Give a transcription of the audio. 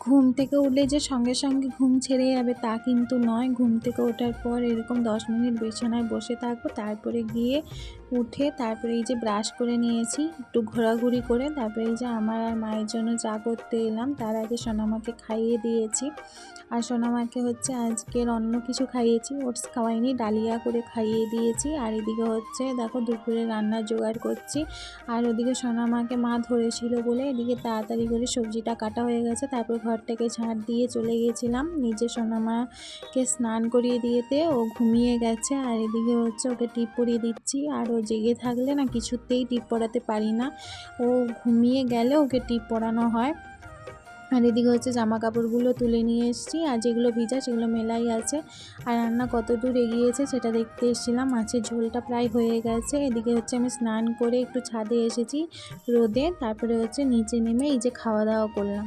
ঘুম থেকে উঠলে যে সঙ্গে সঙ্গে ঘুম ছেড়ে যাবে তা কিন্তু নয়। ঘুম থেকে ওঠার পর এরকম 10 মিনিট বিছানায় বসে থাকবো, তারপরে গিয়ে উঠে তারপরে এই যে ব্রাশ করে নিয়েছি, একটু ঘোরাঘুরি করে তারপরে এই যে আমার আর মায়ের জন্য চা করতে এলাম। তার আগে সোনামাকে খাইয়ে দিয়েছি। আর সোনামাকে হচ্ছে আজকের অন্য কিছু খাইয়েছি, ওটস খাওয়াইনি, ডালিয়া করে খাইয়ে দিয়েছি। আর এদিকে হচ্ছে দেখো দুপুরে রান্নার জোগাড় করছি। আর ওদিকে সোনামাকে মা ধরেছিল বলে এদিকে তাড়াতাড়ি করে সবজিটা কাটা হয়ে গেছে। তারপর ঘরটাকে ঝাঁট দিয়ে চলে গিয়েছিলাম, নিজে সোনামাকে স্নান করিয়ে দিয়েতে ও ঘুমিয়ে গেছে। আর এদিকে হচ্ছে ওকে টিপ পরিয়ে দিচ্ছি। আর ও জেগে থাকলে না কিছুতেই টিপ পরাতে পারি না, ও ঘুমিয়ে গেলে ওকে টিপ পরানো হয়। আর এদিকে হচ্ছে জামা কাপড়গুলো তুলে নিয়ে এসেছি, আর যেগুলো ভিজা সেগুলো মেলাই আছে। আর রান্না কত দূর এগিয়েছে সেটা দেখতে এসেছিলাম। মাছের ঝোলটা প্রায় হয়ে গেছে। এদিকে হচ্ছে আমি স্নান করে একটু ছাদে এসেছি রোদে, তারপরে হচ্ছে নিচে নেমে এই যে খাওয়া দাওয়া করলাম।